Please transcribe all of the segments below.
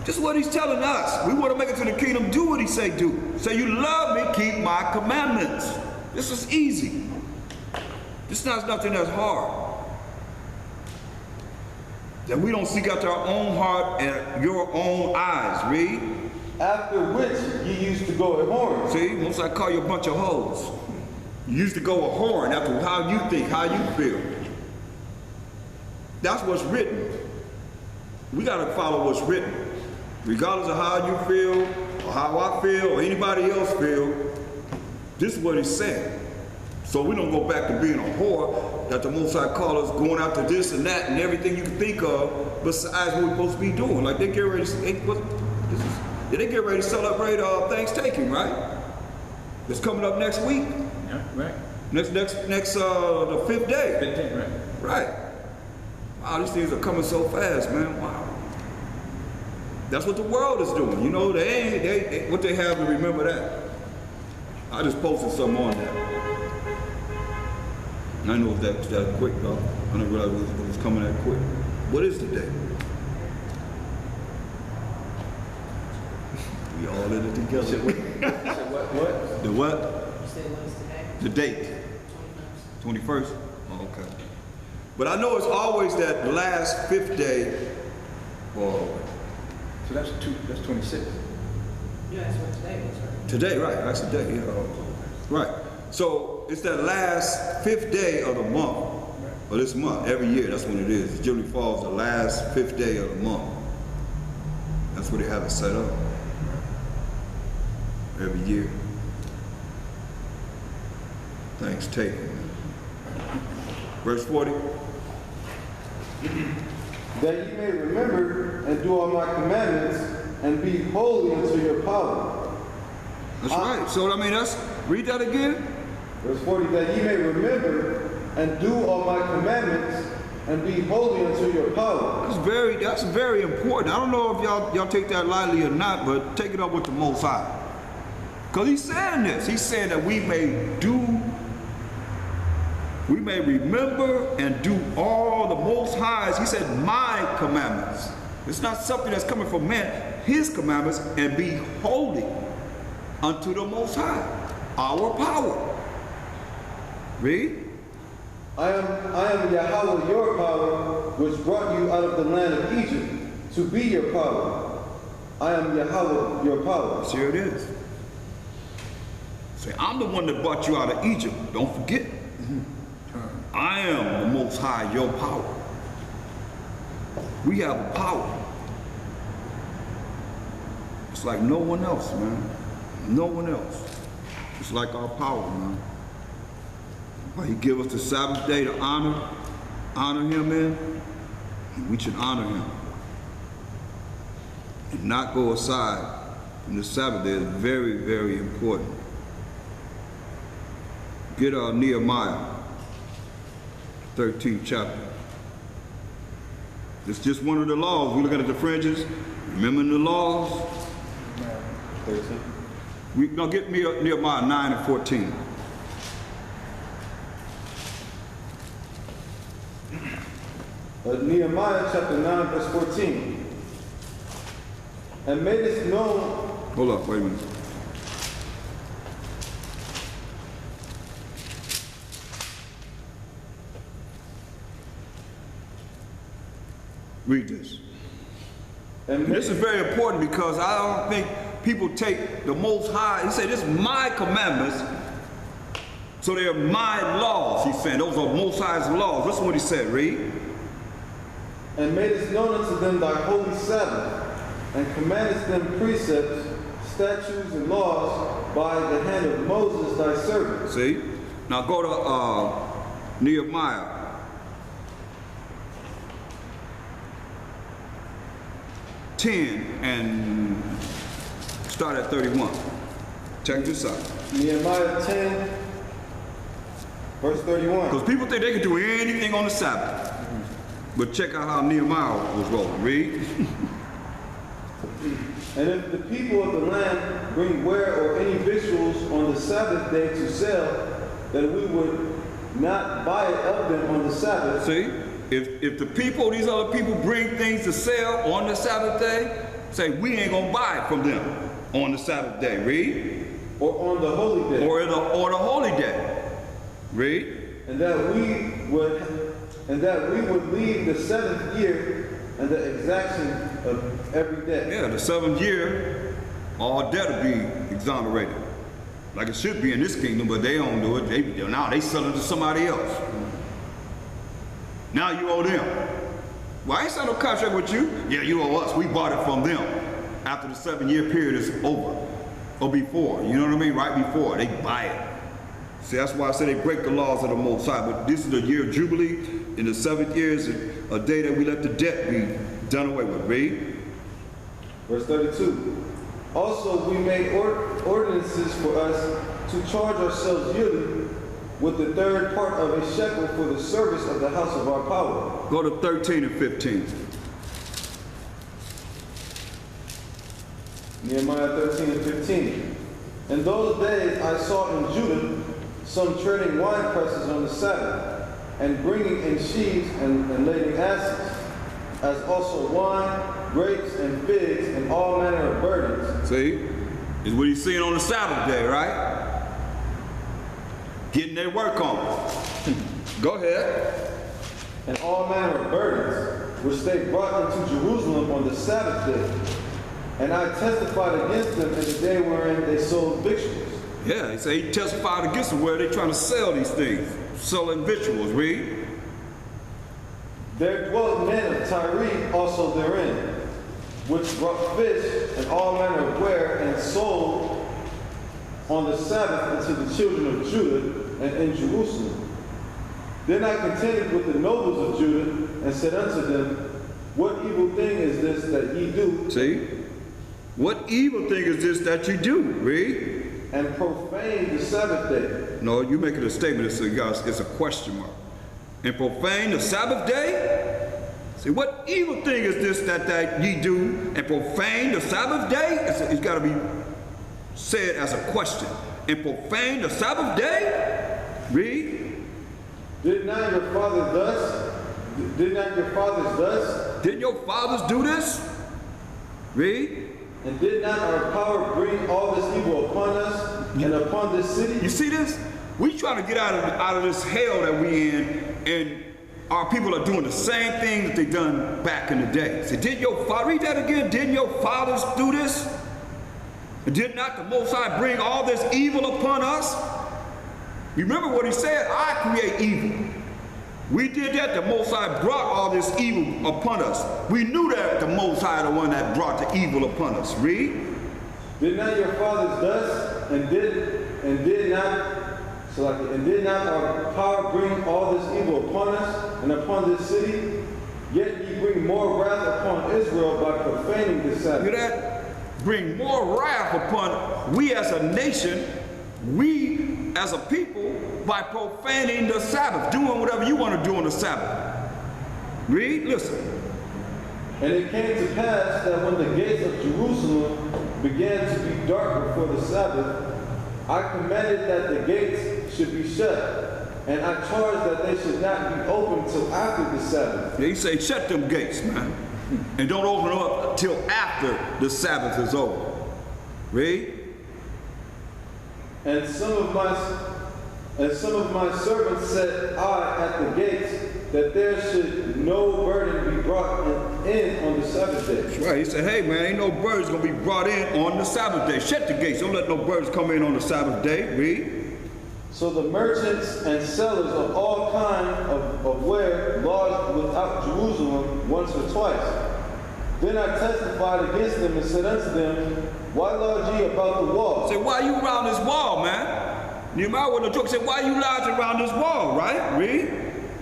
Just what he's telling us. We want to make it to the kingdom, do what he say do. Say, you love me, keep my commandments. This is easy. This is not nothing that's hard. That we don't seek after our own heart and your own eyes. Read. After which ye used to go a whoring. See, most I call you a bunch of hoes. You used to go a whoring after how you think, how you feel. That's what's written. We got to follow what's written. Regardless of how you feel, or how I feel, or anybody else feel, this is what he said. So we don't go back to being a whore that the Most High call us going after this and that and everything you can think of besides what we're supposed to be doing. Like they get ready to, they get ready to celebrate Thanksgiving, right? It's coming up next week. Yeah, right. Next the 5th day. 5th day, right. Right. Wow, these things are coming so fast, man. Wow. That's what the world is doing. You know, they what they have to remember that. I just posted something on that. And I know that was that quick, though. I didn't realize it was coming that quick. What is the day? We all in it together. What? The what? You said what's today? The date. 21st? Oh, okay. But I know it's always that last 5th day. Or So that's 26. Yeah, that's what today was, right? today, right? That's the day. Yeah. Right. So it's that last 5th day of the month. Or this month, every year, that's when it is. It generally falls the last 5th day of the month. That's where they have it set up. Every year. Thanksgiving. Verse 40. That ye may remember and do all my commandments and be holy unto your power. That's right. So I mean, read that again. Verse 40, that ye may remember and do all my commandments and be holy unto your power. That's very important. I don't know if y'all take that lightly or not, but take it up with the Most High. Because he's saying this. He's saying that we may remember and do all the Most High's. He said, my commandments. It's not something that's coming from man. His commandments, and be holy unto the Most High. Our power. Read. I am Yahweh your power, which brought you out of the land of Egypt, to be your power. I am Yahweh your power. Here it is. Say, I'm the one that brought you out of Egypt. Don't forget. I am the Most High, your power. We have a power. It's like no one else, man. No one else. It's like our power, man. Why he give us the Sabbath day to honor him in, and we should honor him. And not go aside from the Sabbath day is very, very important. Get Nehemiah. 13th chapter. It's just one of the laws. We looking at the fringes, remembering the laws. 13. Now get me Nehemiah 9 and 14. Nehemiah chapter 9 verse 14. And made it known. Hold up, wait a minute. Read this. And this is very important because I don't think people take the Most High. He said, this is my commandments, so they are my laws. He's saying those are Most High's laws. Listen what he said, read. And madest known unto them thy holy Sabbath, and commandest them precepts, statutes, and laws by the hand of Moses thy servant. See? Now go to Nehemiah. And start at 31. Check this out. Nehemiah 10, verse 31. Because people think they can do anything on the Sabbath. But check out how Nehemiah was rolling. Read. And if the people of the land bring ware or any victuals on the Sabbath day to sell, that we would not buy it of them on the Sabbath. See? If the people, these other people bring things to sell on the Sabbath day, Say, we ain't gonna buy it from them on the Sabbath day. Read. or on the holy day, Or the holy day. Read. and that we would leave the 7th year and the exaction of every day. Yeah, the 7th year, all debt will be exonerated. Like it should be in this kingdom, but they don't do it. Now they sell it to somebody else. Now you owe them. Well, I ain't signed no contract with you. Yeah, you owe us. We bought it from them after the 7-year period is over. Or before. You know what I mean? Right before. They buy it. See, that's why I say they break the laws of the Most High. But this is the year of Jubilee. In the 7th year is a day that we let the debt be done away with. Read. Verse 32. Also we made ordinances for us to charge ourselves yearly with the 3rd part of a shekel for the service of the house of our power. Go to 13 and 15. Nehemiah 13 and 15. In those days I saw in Judah some treading wine presses on the Sabbath, and bringing in sheaves and lading asses, as also wine, grapes, and figs, and all manner of burdens. See? Is what he's seeing on the Sabbath day, right? Getting their work on. Go ahead. And all manner of burdens, which they brought into Jerusalem on the Sabbath day. And I testified against them in the day wherein they sold victuals. Yeah, he said he testified against them where they're trying to sell these things. Selling victuals, read. There dwelt men of Tyre also therein, which brought fish and all manner of ware and sold on the Sabbath unto the children of Judah and in Jerusalem. Then I contended with the nobles of Judah and said unto them, what evil thing is this that ye do? See? What evil thing is this that you do? Read. And profane the Sabbath day. No, you making a statement, it's a question mark. And profane the Sabbath day? See, what evil thing is this that ye do and profane the Sabbath day? It's got to be said as a question. And profane the Sabbath day? Read. Did not your fathers thus? Didn't your fathers do this? Read. And did not our power bring all this evil upon us and upon this city? You see this? We trying to get out of this hell that we in, and our people are doing the same thing that they done back in the day. So did your father, read that again, didn't your fathers do this? And did not the Most High bring all this evil upon us? Remember what he said, I create evil. We did that, the Most High brought all this evil upon us. We knew that the Most High the one that brought the evil upon us. Read. Did not your fathers thus, and did not our power bring all this evil upon us and upon this city? Yet ye bring more wrath upon Israel by profaning the Sabbath. Hear that? Bring more wrath upon we as a nation, we as a people, by profaning the Sabbath, doing whatever you want to do on the Sabbath. Read, listen. And it came to pass that when the gates of Jerusalem began to be dark before the Sabbath, I commanded that the gates should be shut, and I charged that they should not be opened till after the Sabbath. They say, shut them gates, man, and don't open them up till after the Sabbath is over. Read. And some of my servants said I at the gates that there should no burden be brought in on the Sabbath day. That's right. He said, hey man, ain't no birds gonna be brought in on the Sabbath day. Shut the gates. Don't let no birds come in on the Sabbath day. Read. So the merchants and sellers of all kinds of ware lodged without Jerusalem once or twice. Then I testified against them and said unto them, why lodge ye about the wall? Say, why you around this wall, man? Nehemiah wasn't a joke. Say, why you lodging around this wall, right? Read.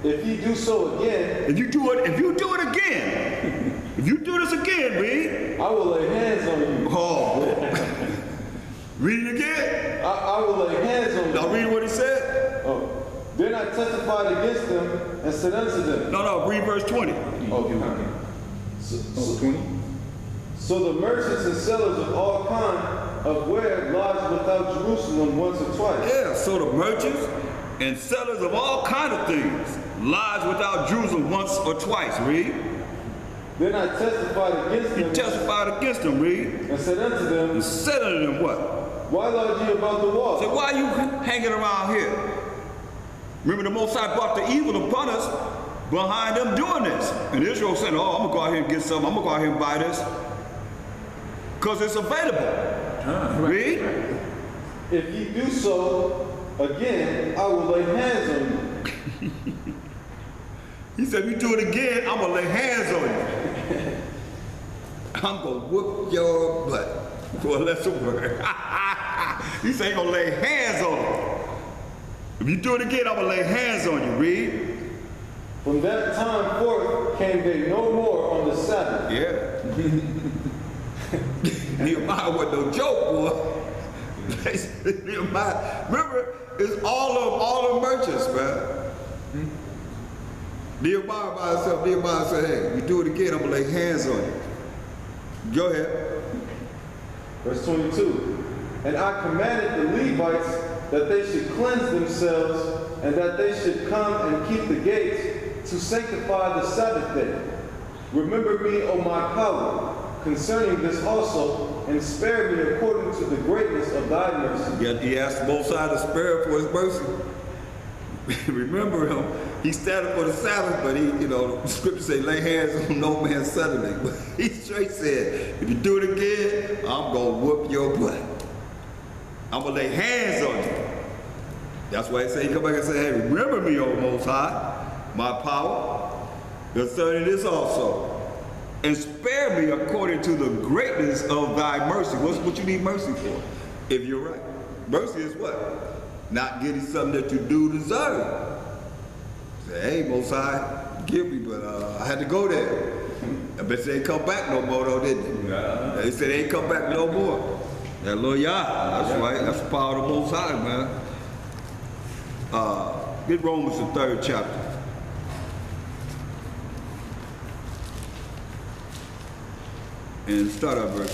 If ye do so again, If you do it again, if you do this again, read. I will lay hands on you. Oh, boy. Read it again. I will lay hands on you. Now read what he said. Oh. Then I testified against them and said unto them. No, read verse 20. Okay. Oh, 20? So the merchants and sellers of all kinds of ware lodged without Jerusalem once or twice. Yeah, so the merchants and sellers of all kind of things lodged without Jerusalem once or twice. Read. Then I testified against He them testified against them, read. and said unto them, And said unto them what? Why lie ye about the Say, wall? why are you hanging around here? Remember, the Most High brought the evil upon us behind them doing this. And Israel said, oh, I'm going to go out here and get something. I'm going to go out here and buy this. Because it's available. Read. If ye do so again, I will lay hands on you. He said, if you do it again, I'm going to lay hands on you. I'm going to whoop your butt, for a lesser word. He said, he's going to lay hands on you. If you do it again, I'm going to lay hands on you. Read. From that time forth came they no more on the Sabbath. Yeah. Nehemiah wasn't no joke, boy. Nehemiah, remember, it's all the merchants, man. Nehemiah by himself, Nehemiah said, hey, you do it again, I'm going to lay hands on you. Go ahead. Verse 22. And I commanded the Levites that they should cleanse themselves and that they should come and keep the gates to sanctify the Sabbath day. Remember me, O my power, concerning this also, and spare me according to the greatness of thy mercy. Yet he asked the Most High to spare him for his mercy. Remember him. He standing for the Sabbath, but the scripture say, lay hands on no man suddenly. But he straight said, if you do it again, I'm going to whoop your butt. I'm going to lay hands on you. That's why he said, he come back and say, hey, remember me, O Most High, my power, concerning this also. And spare me according to the greatness of thy mercy. What's what you need mercy for? If you're right. Mercy is what? Not getting something that you do deserve. Say, hey, Most High, give me, but I had to go there. I bet they ain't come back no more though, didn't they? Yeah. They said they ain't come back no more. That little that's right. That's the power of the Most High, man. Get Romans the 3rd chapter. And start at verse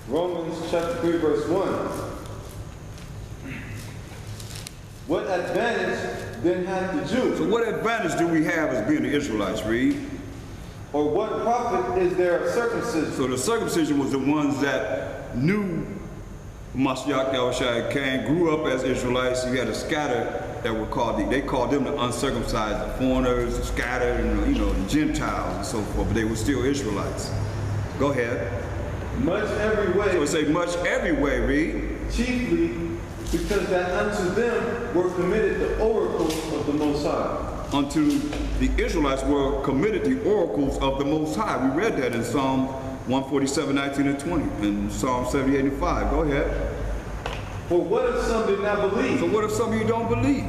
1. Romans chapter 3, verse 1. What advantage then hath the Jew? So what advantage do we have as being the Israelites, read? Or what profit is there of circumcision? So the circumcision was the ones that knew Mashiach Yahushua came, grew up as Israelites. You had a scattered that were called, they called them the uncircumcised, the foreigners, the scattered, and the Gentiles and so forth, but they were still Israelites. Go ahead. Much every way. So it say much every way, read. Chiefly because that unto them were committed the oracles of the Most High. Unto the Israelites were committed the oracles of the Most High. We read that in Psalm 147, 19 and 20, and Psalm 78 and 5. Go ahead. For what if some did not believe? So what if some of you don't believe?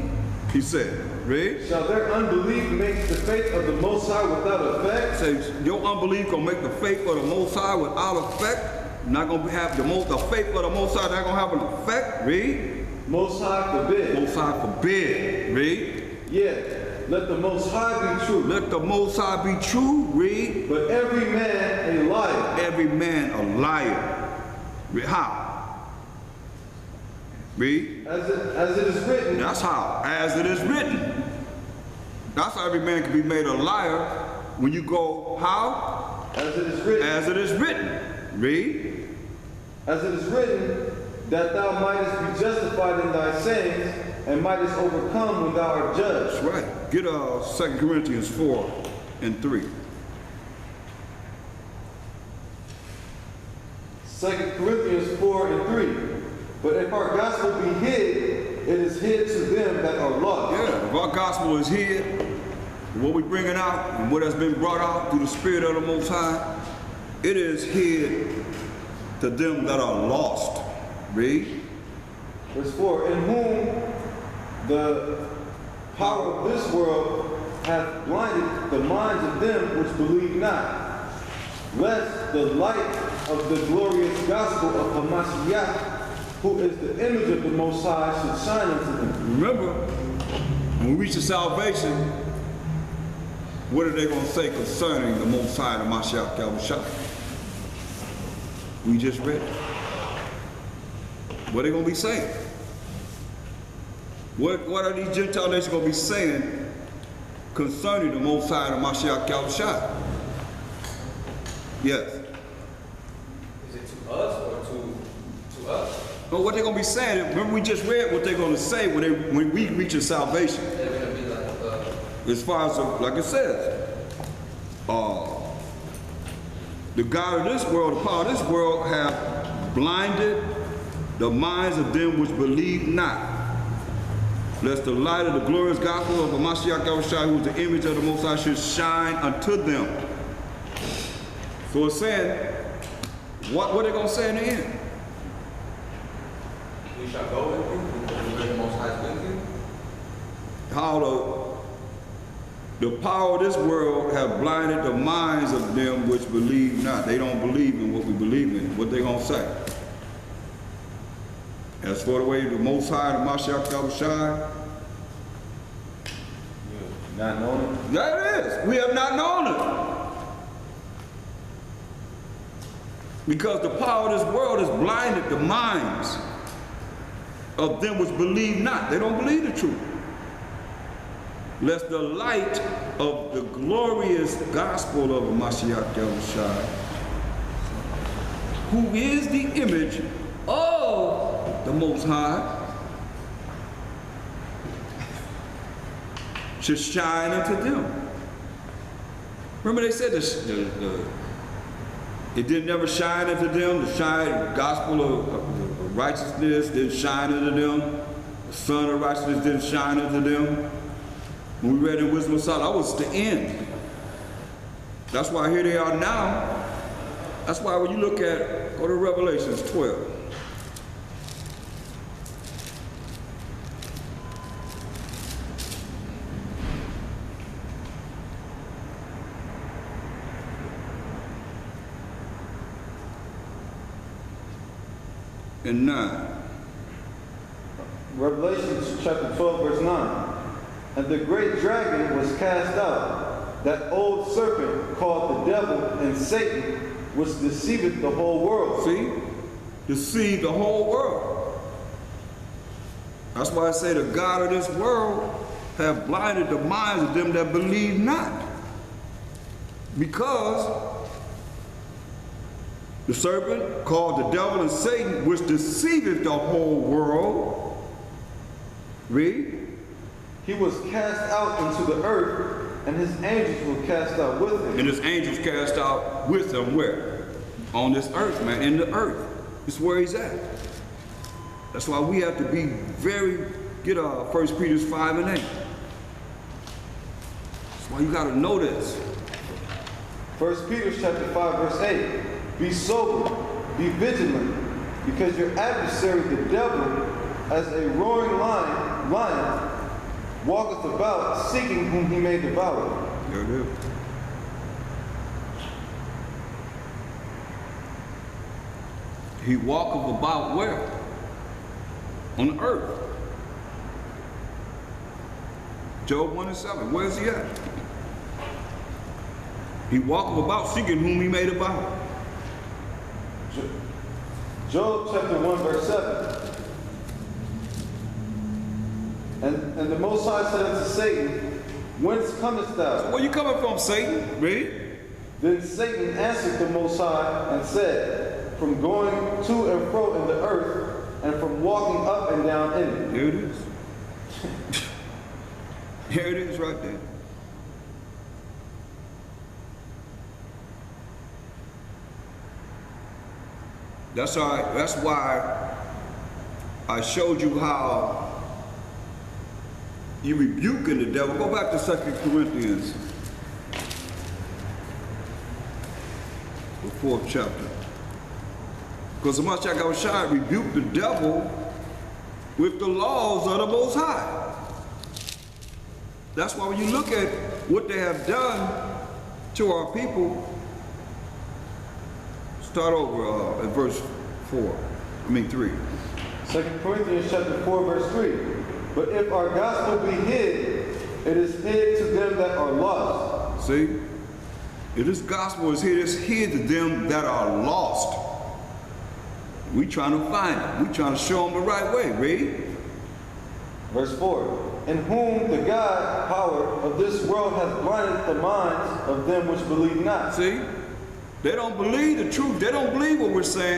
He said, read. Shall their unbelief make the faith of the Most High without effect? Say, your unbelief gonna make the faith of the Most High without effect? Not gonna have the faith of the Most High not gonna have an effect? Read. Most High forbid. Most High forbid. Read. Yet, let the Most High be true. Let the Most High be true. Read. But every man a liar. Every man a liar. Read. How? Read. As it is written. That's how. As it is written. That's how every man can be made a liar when you go how? As it is written. As it is written. Read. As it is written, that thou mightest be justified in thy sayings, and mightest overcome when thou art judged. That's right. Get 2 Corinthians 4 and 3. 2 Corinthians 4 and 3. But if our gospel be hid, it is hid to them that are lost. Yeah, if our gospel is hid, what we're bringing out and what has been brought out through the Spirit of the Most High, it is hid to them that are lost. Read. Verse 4. In whom the power of this world hath blinded the minds of them which believe not, lest the light of the glorious gospel of Hamashiach, who is the image of the Most High, should shine unto them. Remember, when we reach the salvation, what are they going to say concerning the Most High, the Mashiach Yahushua? We just read it. What are they going to be saying? What are these Gentile nations going to be saying concerning the Most High, the Mashiach Yahushua? Yes. Is it to us or to us? No, what they're gonna be saying, remember we just read what they're gonna say when we reach a salvation. They're gonna be like, As far as, like it says, the God of this world, the power of this world have blinded the minds of them which believe not, lest the light of the glorious gospel of the Mashiach Yahushua, who is the image of the Most High, should shine unto them. So it's saying, what are they gonna say in the end? we shall go with you, because we're the Most High with you. How the power of this world have blinded the minds of them which believe not. They don't believe in what we believe in. What they gonna say? As for the way the Most High, the Mashiach Yahushua, Not knowing it. that it is. We have not known it. Because the power of this world has blinded the minds of them which believe not. They don't believe the truth. Lest the light of the glorious gospel of the Mashiach Yahushua, who is the image of the Most High, should shine unto them. Remember they said it didn't never shine unto them. The gospel of righteousness didn't shine unto them. The Son of righteousness didn't shine unto them. When we read in Wisdom of Solomon, that was the end. That's why here they are now. That's why when you look at, go to Revelations 12. And 9. Revelation chapter 12, verse 9. And the great dragon was cast out, that old serpent called the devil and Satan, which deceiveth the whole world. See? Deceived the whole world. That's why I say the God of this world have blinded the minds of them that believe not. Because the serpent called the devil and Satan, which deceiveth the whole world. Read. He was cast out into the earth, and his angels were cast out with him. And his angels cast out with him where? On this earth, man, in the earth. It's where he's at. That's why we have to be get 1 Peter 5 and 8. That's why you gotta know this. 1 Peter chapter 5, verse 8. Be sober, be vigilant, because your adversary, the devil, as a roaring lion, walketh about, seeking whom he may devour. There it is. He walketh about where? On the earth. Job 1 and 7. Where is he at? He walketh about seeking whom he may devour. Job chapter 1, verse 7. And the Most High said unto Satan, Whence comest thou? Where you coming from, Satan? Read. Then Satan answered the Most High and said, From going to and fro in the earth, and from walking up and down in it. There it is. There it is right there. That's why I showed you how you rebuking the devil. Go back to 2 Corinthians, the 4th chapter. Because the Mashiach Yahushua rebuked the devil with the laws of the Most High. That's why when you look at what they have done to our people, start over at verse 3. 2 Corinthians chapter 4, verse 3. But if our gospel be hid, it is hid to them that are lost. See? If this gospel is hid, it's hid to them that are lost. We trying to find them. We trying to show them the right way. Read. Verse 4. In whom the God power of this world hath blinded the minds of them which believe not. See? They don't believe the truth. They don't believe what we're saying.